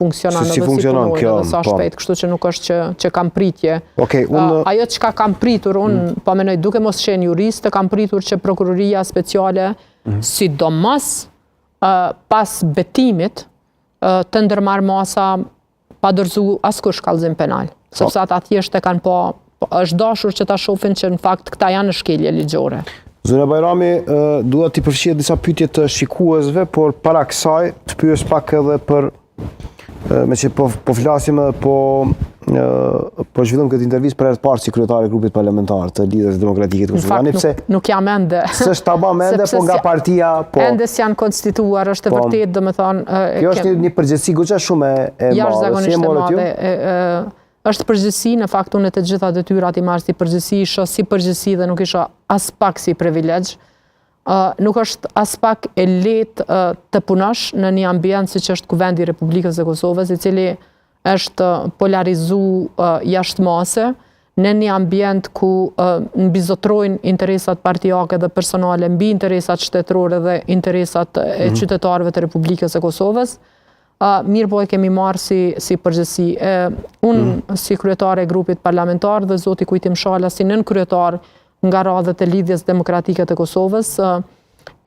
funksionon edhe si punojnë edhe sa shpejt, kështu që nuk është që kam pritje. Ajo që kam pritur, unë po menoj duke mos qenë jurist, kam pritur që prokuroria speciale, sidomos pas betimit, të ndërmarrë masa pa dorëzu askush shkallëzim penal. Sepse ata thjesht e kanë është dashur që ta shohin që në fakt këta janë në shkelje ligjore. Zona Bajrami, dua t'i përfshihet disa pyetje të shikuesve, por para kësaj të pyes pak edhe për me që po flasim edhe po zhvillojmë këtë intervistë për herë të parë si kryetari i grupit parlamentar të Lidhjes Demokratike të Kosovës. Në fakt nuk jam ende. S'është ta bëm ende, po nga partia po. Ende s'janë konstituar, është e vërtetë, domethënë. Kjo është një përgjegjësi goxha shumë e madhe, si e morët ju? Është përgjegjësi, në fakt unë të gjitha detyrat i marr si përgjegjësi, isha si përgjegjësi dhe nuk isha as pak si privilegj. Nuk është as pak e lehtë të punosh në një ambient siç është Kuvendi i Republikës së Kosovës, i cili është polarizuar jashtëmase, në një ambient ku mbizotrojnë interesat partijake dhe personale mbi interesat shtetërore dhe interesat e qytetarëve të Republikës së Kosovës. Mirë po e kemi marrë si përgjegjësi. Unë si kryetare e grupit parlamentar dhe zoti Kujtim Shala si nën kryetar nga radhët e Lidhjes Demokratike të Kosovës,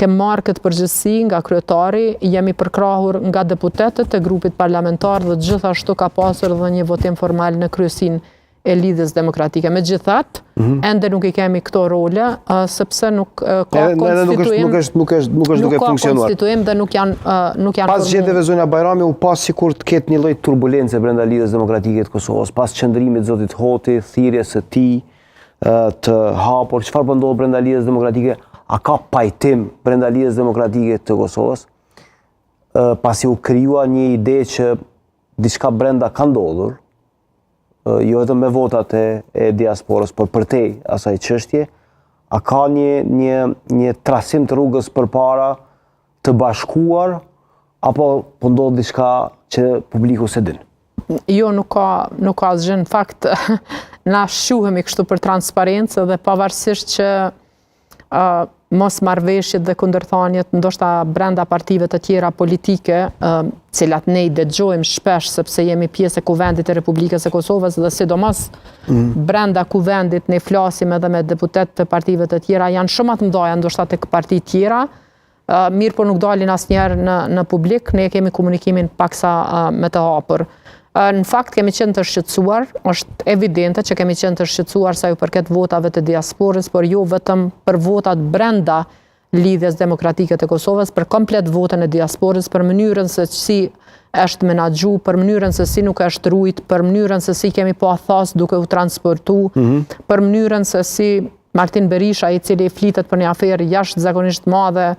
kem marrë këtë përgjegjësi nga kryetari, jemi përkrahur nga deputetët e grupit parlamentar dhe gjithashtu ka pasur edhe një votim formal në kryesinë e Lidhjes Demokratike. Megjithatë, ende nuk i kemi këto role, sepse nuk ka konstituim. Nuk është duke funksionuar. Nuk ka konstituim dhe nuk janë pas gjetjeve Zonja Bajrami u pas sikur të ketë një lloj turbulence brenda Lidhjes Demokratike të Kosovës, pas qëndrimit zotit Hoti, thirrjes së tij të hapur, çfarë po ndodh brenda Lidhjes Demokratike? A ka pajtim brenda Lidhjes Demokratike të Kosovës? Pasi u krijua një ide që diçka brenda ka ndodhur, jo vetëm me votat e diasporës, por përtej asaj çështje, a ka një trasim të rrugës përpara të bashkuar, apo po ndodh diçka që publiku s'e din? Jo, nuk ka asgjë. Në fakt, na shuhemi kështu për transparencë dhe pavarësisht që mos marrëveshjet dhe kundërthanjet ndoshta brenda partive të tjera politike, cilat ne i dëgjojmë shpesh sepse jemi pjesë e Kuvendit të Republikës së Kosovës dhe sidomos brenda Kuvendit ne flasim edhe me deputet të partive të tjera, janë shumë të mëdha ndoshta tek parti tjera, mirë po nuk dalin asnjëherë në publik, ne kemi komunikimin paksa me të hapur. Në fakt kemi qenë të shqetësuar, është evidente që kemi qenë të shqetësuar sa ju përket votave të diasporës, por jo vetëm për votat brenda Lidhjes Demokratike të Kosovës, për komplet votën e diasporës, për mënyrën se si është menaxhu, për mënyrën se si nuk është rujt, për mënyrën se si kemi pa thas duke u transportu, për mënyrën se si Martin Berisha, i cili flitet për një aferë jashtëzakonisht madhe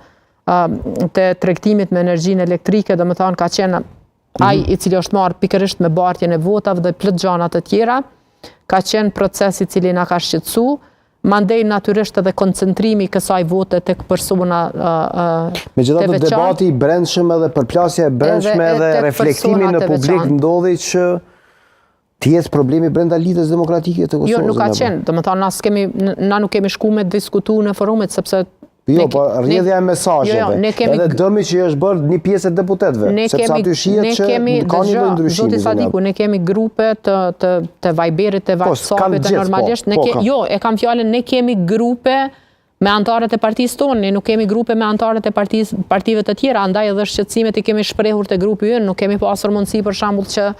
të tregtimit me energjinë elektrike, domethënë ka qenë ai i cili është marrë pikërisht me bartjen e votave dhe plot gjëra të tjera, ka qenë proces i cili na ka shqetësuar, mandej natyrisht edhe koncentrimi i kësaj vote tek persona megjithatë debati i brendshëm edhe përplasja e brendshme edhe reflektimi në publik ndodhi që të jetë problemi brenda Lidhjes Demokratike të Kosovës. Jo, nuk ka qenë, domethënë na nuk kemi shkuar me diskutu në forumet sepse jo, po rrjedhja e mesazheve, edhe dëmi që është bërë një pjesë e deputetëve, sepse aty shihet që ka një lloj ndryshimi. Zoti Sadiku, ne kemi grupe të Viberit, të WhatsAppit, normalisht. Jo, e kam fjalën, ne kemi grupe me antarët e partisë tonë, ne nuk kemi grupe me antarët e partive të tjera, andaj edhe shqetësimet i kemi shprehur te grupi ynë, nuk kemi pasur mundësi për shembull që